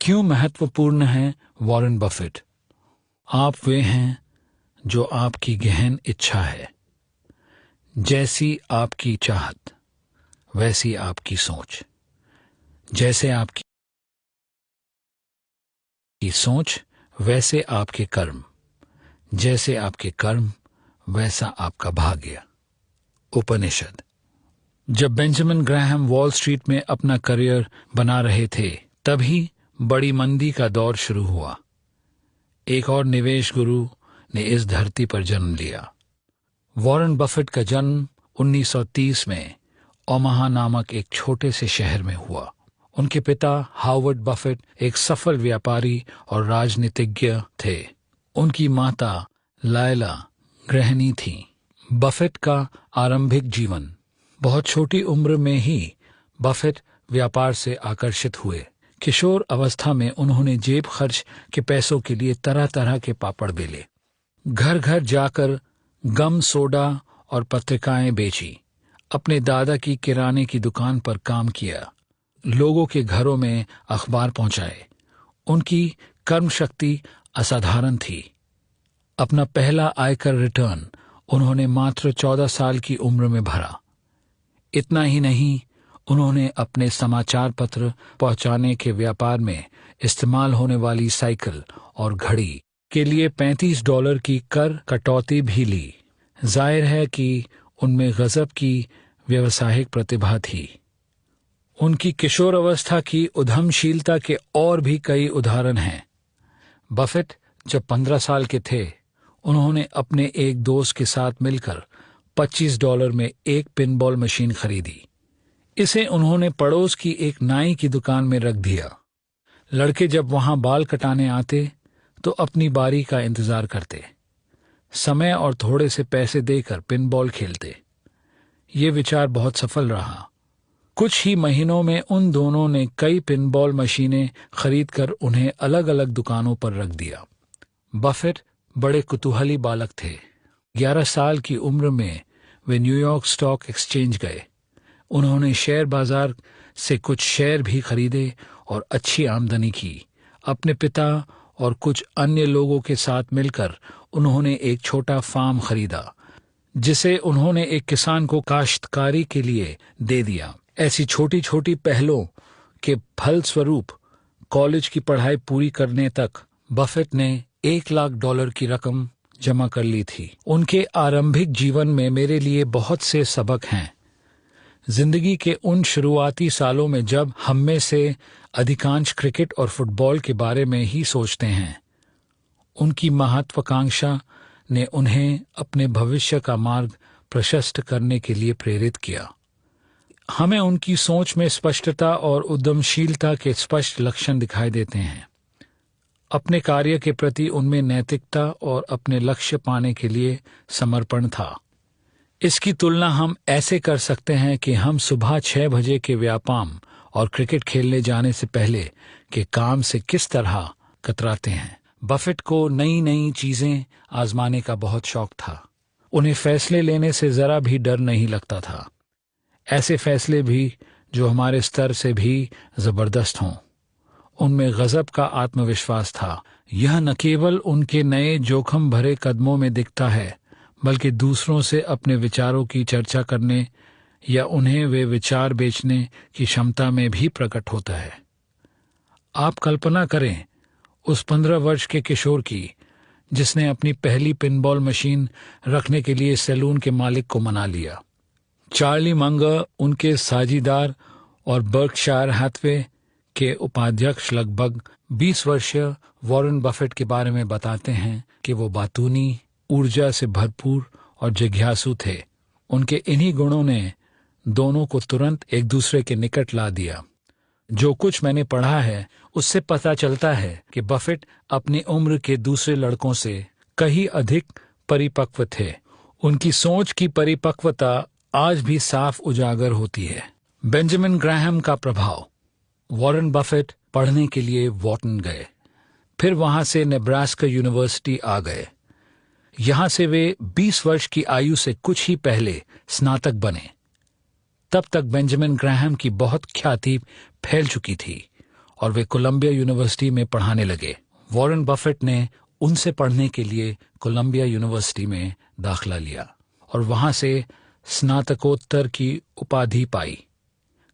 क्यों महत्वपूर्ण हैं वॉरेन बफेट? आप वे हैं जो आपकी गहन इच्छा है। जैसी आपकी चाहत वैसी आपकी सोच, जैसे आपकी सोच वैसे आपके कर्म, जैसे आपके कर्म वैसा आपका भाग्य। उपनिषद। जब बेंजामिन ग्राहम वॉल स्ट्रीट में अपना करियर बना रहे थे, तभी बड़ी मंदी का दौर शुरू हुआ। एक और निवेश गुरु ने इस धरती पर जन्म लिया। वॉरेन बफेट का जन्म 1930 में ओमाहा नामक एक छोटे से शहर में हुआ। उनके पिता हावर्ड बफेट एक सफल व्यापारी और राजनीतिज्ञ थे। उनकी माता लायला गृहिणी थी। बफेट का आरंभिक जीवन। बहुत छोटी उम्र में ही बफेट व्यापार से आकर्षित हुए। किशोर अवस्था में उन्होंने जेब खर्च के पैसों के लिए तरह तरह के पापड़ बेले, घर घर जाकर गम, सोडा और पत्रिकाएं बेची, अपने दादा की किराने की दुकान पर काम किया, लोगों के घरों में अखबार पहुंचाए। उनकी कर्म शक्ति असाधारण थी। अपना पहला आयकर रिटर्न उन्होंने मात्र 14 साल की उम्र में भरा। इतना ही नहीं, उन्होंने अपने समाचार पत्र पहुंचाने के व्यापार में इस्तेमाल होने वाली साइकिल और घड़ी के लिए $35 की कर कटौती भी ली। जाहिर है कि उनमें गजब की व्यावसायिक प्रतिभा थी। उनकी किशोर अवस्था की उद्यमशीलता के और भी कई उदाहरण हैं। बफेट जब 15 साल के थे, उन्होंने अपने एक दोस्त के साथ मिलकर $25 में एक पिनबॉल मशीन खरीदी। इसे उन्होंने पड़ोस की एक नाई की दुकान में रख दिया। लड़के जब वहां बाल कटाने आते तो अपनी बारी का इंतजार करते, समय और थोड़े से पैसे देकर पिनबॉल खेलते। ये विचार बहुत सफल रहा। कुछ ही महीनों में उन दोनों ने कई पिनबॉल मशीनें खरीदकर उन्हें अलग अलग दुकानों पर रख दिया। बफेट बड़े कुतूहली बालक थे। 11 साल की उम्र में वे न्यूयॉर्क स्टॉक एक्सचेंज गए। उन्होंने शेयर बाजार से कुछ शेयर भी खरीदे और अच्छी आमदनी की। अपने पिता और कुछ अन्य लोगों के साथ मिलकर उन्होंने एक छोटा फार्म खरीदा, जिसे उन्होंने एक किसान को काश्तकारी के लिए दे दिया। ऐसी छोटी छोटी पहलों के फलस्वरूप कॉलेज की पढ़ाई पूरी करने तक बफेट ने $1 लाख की रकम जमा कर ली थी। उनके आरंभिक जीवन में मेरे लिए बहुत से सबक हैं। जिंदगी के उन शुरुआती सालों में जब हम में से अधिकांश क्रिकेट और फुटबॉल के बारे में ही सोचते हैं, उनकी महत्वाकांक्षा ने उन्हें अपने भविष्य का मार्ग प्रशस्त करने के लिए प्रेरित किया। हमें उनकी सोच में स्पष्टता और उद्यमशीलता के स्पष्ट लक्षण दिखाई देते हैं। अपने कार्य के प्रति उनमें नैतिकता और अपने लक्ष्य पाने के लिए समर्पण था। इसकी तुलना हम ऐसे कर सकते हैं कि हम सुबह 6 बजे के व्यायाम और क्रिकेट खेलने जाने से पहले के काम से किस तरह कतराते हैं। बफेट को नई नई चीजें आजमाने का बहुत शौक था। उन्हें फैसले लेने से जरा भी डर नहीं लगता था। ऐसे फैसले भी जो हमारे स्तर से भी जबरदस्त हों। उनमें गजब का आत्मविश्वास था। यह न केवल उनके नए जोखिम भरे कदमों में दिखता है, बल्कि दूसरों से अपने विचारों की चर्चा करने या उन्हें वे विचार बेचने की क्षमता में भी प्रकट होता है। आप कल्पना करें उस 15 वर्ष के किशोर की, जिसने अपनी पहली पिनबॉल मशीन रखने के लिए सैलून के मालिक को मना लिया। चार्ली मंगर, उनके साझीदार और बर्कशायर हैथवे के उपाध्यक्ष, लगभग 20 वर्षीय वॉरेन बफेट के बारे में बताते हैं कि वो बातूनी, ऊर्जा से भरपूर और जिज्ञासु थे। उनके इन्हीं गुणों ने दोनों को तुरंत एक दूसरे के निकट ला दिया। जो कुछ मैंने पढ़ा है उससे पता चलता है कि बफेट अपनी उम्र के दूसरे लड़कों से कहीं अधिक परिपक्व थे। उनकी सोच की परिपक्वता आज भी साफ उजागर होती है। बेंजामिन ग्राहम का प्रभाव। वॉरेन बफेट पढ़ने के लिए वॉर्टन गए, फिर वहां से नेब्रास्का यूनिवर्सिटी आ गए। यहां से वे 20 वर्ष की आयु से कुछ ही पहले स्नातक बने। तब तक बेंजामिन ग्राहम की बहुत ख्याति फैल चुकी थी और वे कोलंबिया यूनिवर्सिटी में पढ़ाने लगे। वॉरेन बफेट ने उनसे पढ़ने के लिए कोलंबिया यूनिवर्सिटी में दाखिला लिया और वहां से स्नातकोत्तर की उपाधि पाई।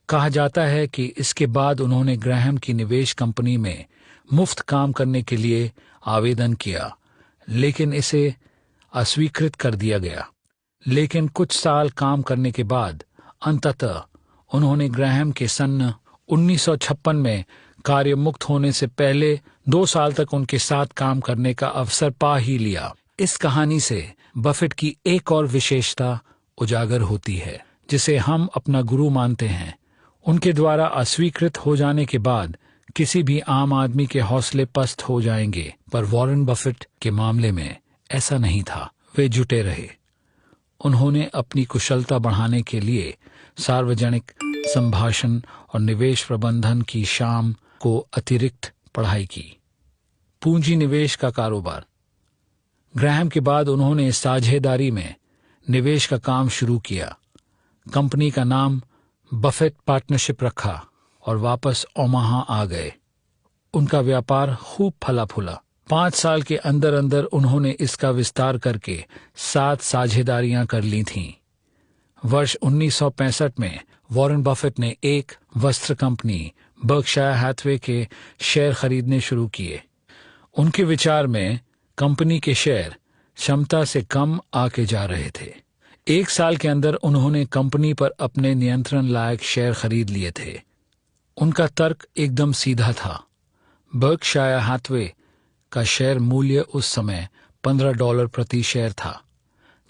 कहा जाता है कि इसके बाद उन्होंने ग्राहम की निवेश कंपनी में मुफ्त काम करने के लिए आवेदन किया, लेकिन इसे अस्वीकृत कर दिया गया। लेकिन कुछ साल काम करने के बाद अंततः उन्होंने ग्राहम के सन 1956 में कार्य मुक्त होने से पहले 2 साल तक उनके साथ काम करने का अवसर पा ही लिया। इस कहानी से बफेट की एक और विशेषता उजागर होती है, जिसे हम अपना गुरु मानते हैं। उनके द्वारा अस्वीकृत हो जाने के बाद किसी भी आम आदमी के हौसले पस्त हो जाएंगे, पर वॉरेन बफेट के मामले में ऐसा नहीं था। वे जुटे रहे। उन्होंने अपनी कुशलता बढ़ाने के लिए सार्वजनिक संभाषण और निवेश प्रबंधन की शाम को अतिरिक्त पढ़ाई की। पूंजी निवेश का कारोबार। ग्राहम के बाद उन्होंने साझेदारी में निवेश का काम शुरू किया। कंपनी का नाम बफेट पार्टनरशिप रखा और वापस ओमाहा आ गए। उनका व्यापार खूब फला फूला। 5 साल के अंदर अंदर उन्होंने इसका विस्तार करके 7 साझेदारियां कर ली थीं। वर्ष 1965 में वॉरेन बफेट ने एक वस्त्र कंपनी बर्कशायर हैथवे के शेयर खरीदने शुरू किए। उनके विचार में कंपनी के शेयर क्षमता से कम आके जा रहे थे। 1 साल के अंदर उन्होंने कंपनी पर अपने नियंत्रण लायक शेयर खरीद लिए थे। उनका तर्क एकदम सीधा था। बर्कशायर हैथवे का शेयर मूल्य उस समय $15 प्रति शेयर था,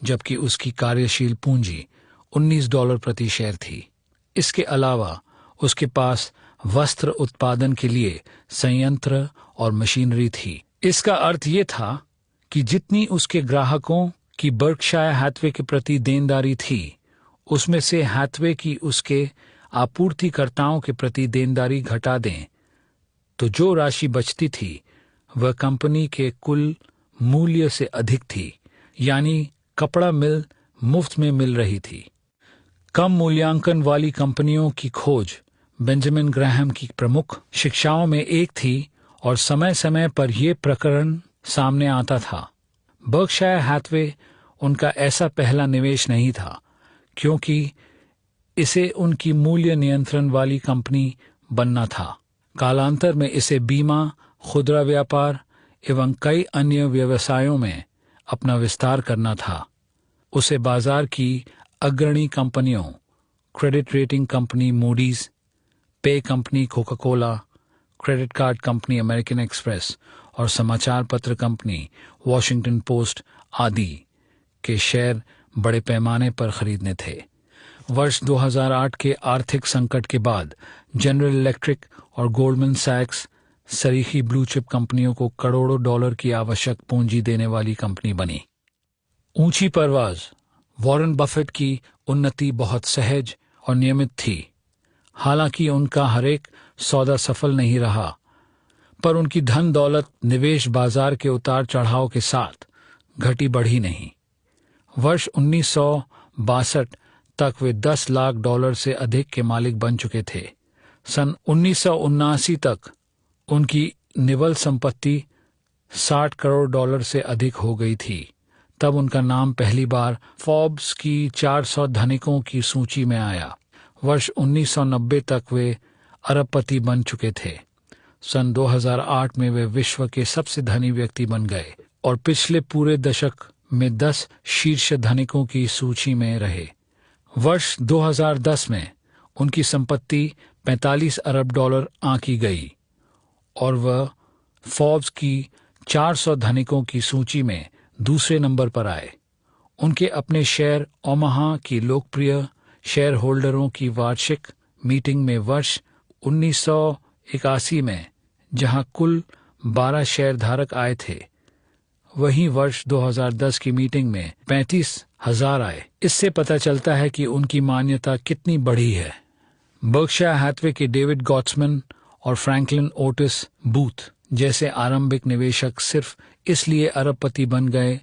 जबकि उसकी कार्यशील पूंजी $19 प्रति शेयर थी। इसके अलावा उसके पास वस्त्र उत्पादन के लिए संयंत्र और मशीनरी थी। इसका अर्थ ये था कि जितनी उसके ग्राहकों की बर्कशायर हैथवे के प्रति देनदारी थी, उसमें से हैथवे की उसके आपूर्तिकर्ताओं के प्रति देनदारी घटा दें तो जो राशि बचती थी वह कंपनी के कुल मूल्य से अधिक थी। यानी कपड़ा मिल मुफ्त में मिल रही थी। कम मूल्यांकन वाली कंपनियों की खोज बेंजामिन ग्राहम की प्रमुख शिक्षाओं में एक थी और समय समय पर यह प्रकरण सामने आता था। बर्कशायर हैथवे उनका ऐसा पहला निवेश नहीं था, क्योंकि इसे उनकी मूल्य नियंत्रण वाली कंपनी बनना था। कालांतर में इसे बीमा, खुदरा व्यापार एवं कई अन्य व्यवसायों में अपना विस्तार करना था। उसे बाजार की अग्रणी कंपनियों, क्रेडिट रेटिंग कंपनी मूडीज, पे company Coca Cola, credit card company American express और समाचार पत्र कंपनी वॉशिंगटन पोस्ट आदि के शेयर बड़े पैमाने पर खरीदने थे। वर्ष 2008 के आर्थिक संकट के बाद जनरल इलेक्ट्रिक और गोल्डमैन सैक्स सरीखी ब्लू चिप कंपनियों को करोड़ों डॉलर की आवश्यक पूंजी देने वाली कंपनी बनी। ऊंची परवाज। वॉरेन बफेट की उन्नति बहुत सहज और नियमित थी। हालांकि उनका हरेक सौदा सफल नहीं रहा, पर उनकी धन दौलत निवेश बाजार के उतार चढ़ाव के साथ घटी बढ़ी नहीं। वर्ष 1962 तक वे $10 लाख से अधिक के मालिक बन चुके थे। सन 1979 तक उनकी निवल संपत्ति $60 करोड़ से अधिक हो गई थी। तब उनका नाम पहली बार फोर्ब्स की 400 धनिकों की सूची में आया। वर्ष 1990 तक वे अरबपति बन चुके थे। सन 2008 में वे विश्व के सबसे धनी व्यक्ति बन गए और पिछले पूरे दशक में 10 शीर्ष धनिकों की सूची में रहे। वर्ष 2010 में उनकी संपत्ति $45 अरब आंकी गई और वह फोर्ब्स की 400 धनिकों की सूची में दूसरे नंबर पर आए। उनके अपने शेयर ओमाहा की लोकप्रिय शेयर होल्डरों की वार्षिक मीटिंग में वर्ष 1981 में जहां कुल 12 शेयर धारक आए थे, वहीं वर्ष 2010 की मीटिंग में 35,000 आए। इससे पता चलता है कि उनकी मान्यता कितनी बढ़ी है। बर्कशायर हैथवे के डेविड गॉट्समैन और फ्रैंकलिन ओटिस बूथ जैसे आरंभिक निवेशक सिर्फ इसलिए अरबपति बन गए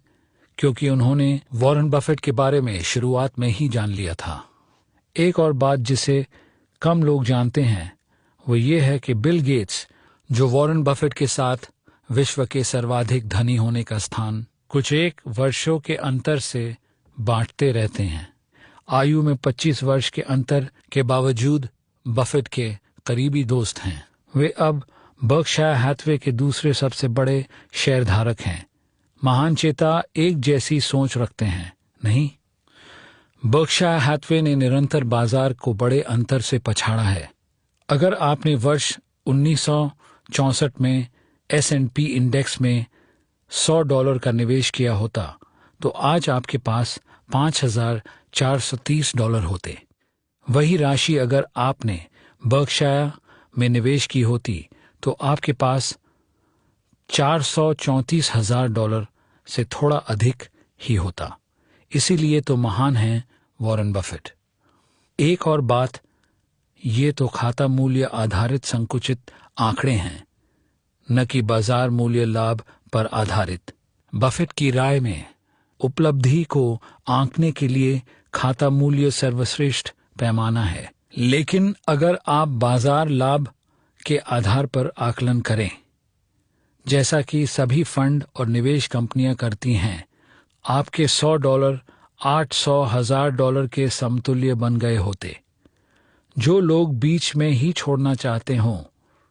क्योंकि उन्होंने वॉरेन बफेट के बारे में शुरुआत में ही जान लिया था। एक और बात जिसे कम लोग जानते हैं, वो ये है कि बिल गेट्स, जो वॉरेन बफेट के साथ विश्व के सर्वाधिक धनी होने का स्थान कुछ एक वर्षों के अंतर से बांटते रहते हैं, आयु में 25 वर्ष के अंतर के बावजूद बफेट के करीबी दोस्त हैं। वे अब बर्कशायर हैथवे के दूसरे सबसे बड़े शेयरधारक हैं। महान चेता एक जैसी सोच रखते हैं, नहीं? बर्कशायर हैथवे ने निरंतर बाजार को बड़े अंतर से पछाड़ा है। अगर आपने वर्ष 1964 में S&P इंडेक्स में $100 का निवेश किया होता तो आज आपके पास $5,430 होते। वही राशि अगर आपने बर्कशायर में निवेश की होती तो आपके पास $434,000 से थोड़ा अधिक ही होता। इसीलिए तो महान हैं वॉरेन बफेट। एक और बात, ये तो खाता मूल्य आधारित संकुचित आंकड़े हैं, न कि बाजार मूल्य लाभ पर आधारित। बफेट की राय में उपलब्धि को आंकने के लिए खाता मूल्य सर्वश्रेष्ठ पैमाना है, लेकिन अगर आप बाजार लाभ के आधार पर आकलन करें, जैसा कि सभी फंड और निवेश कंपनियां करती हैं, आपके $100 $800,000 के समतुल्य बन गए होते। जो लोग बीच में ही छोड़ना चाहते हों,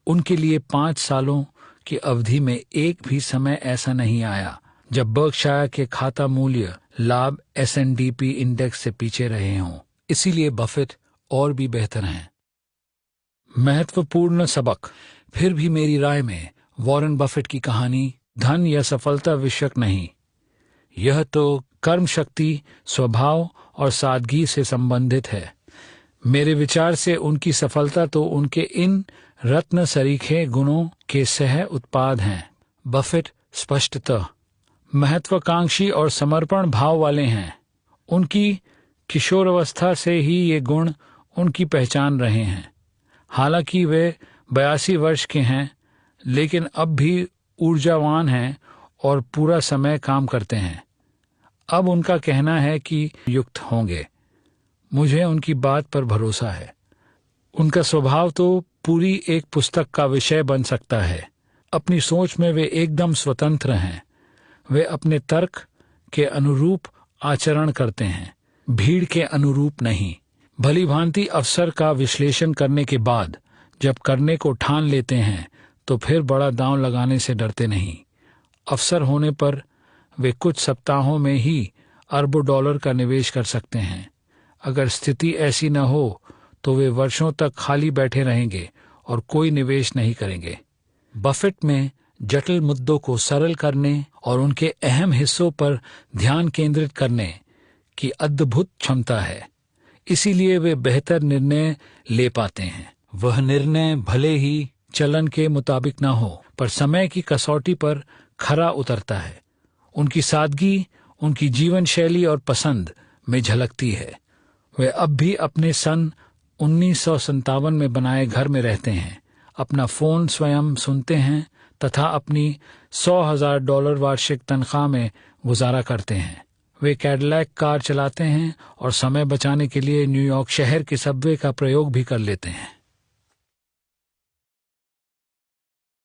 उनके लिए 5 सालों की अवधि में एक भी समय ऐसा नहीं आया जब बर्कशायर के खाता मूल्य लाभ S&P इंडेक्स से पीछे रहे हों। इसीलिए बफेट और भी बेहतर हैं। महत्वपूर्ण सबक। फिर भी मेरी राय में वॉरेन बफेट की कहानी धन या सफलता विषयक नहीं, यह तो कर्म शक्ति, स्वभाव और सादगी से संबंधित है। मेरे विचार से उनकी सफलता तो उनके इन रत्न सरीखे गुणों के सह उत्पाद हैं। बफेट स्पष्टतः महत्वाकांक्षी और समर्पण भाव वाले हैं। उनकी किशोरावस्था से ही ये गुण उनकी पहचान रहे हैं। हालांकि वे 82 वर्ष के हैं, लेकिन अब भी ऊर्जावान हैं और पूरा समय काम करते हैं। अब उनका कहना है कि युक्त होंगे। मुझे उनकी बात पर भरोसा है। उनका स्वभाव तो पूरी एक पुस्तक का विषय बन सकता है। अपनी सोच में वे एकदम स्वतंत्र हैं। वे अपने तर्क के अनुरूप आचरण करते हैं, भीड़ के अनुरूप नहीं। भली भांति अवसर का विश्लेषण करने के बाद जब करने को ठान लेते हैं तो फिर बड़ा दांव लगाने से डरते नहीं। अवसर होने पर वे कुछ सप्ताहों में ही अरबों डॉलर का निवेश कर सकते हैं। अगर स्थिति ऐसी न हो तो वे वर्षों तक खाली बैठे रहेंगे और कोई निवेश नहीं करेंगे। बफेट में जटिल मुद्दों को सरल करने और उनके अहम हिस्सों पर ध्यान केंद्रित करने की अद्भुत क्षमता है। इसीलिए वे बेहतर निर्णय ले पाते हैं। वह निर्णय भले ही चलन के मुताबिक न हो, पर समय की कसौटी पर खरा उतरता है। उनकी सादगी उनकी जीवन शैली और पसंद में झलकती है। वे अब भी अपने सन 1957 में बनाए घर में रहते हैं, अपना फोन स्वयं सुनते हैं तथा अपनी $100,000 वार्षिक तनख्वाह में गुजारा करते हैं। वे कैडिलैक कार चलाते हैं और समय बचाने के लिए न्यूयॉर्क शहर के सबवे का प्रयोग भी कर लेते हैं।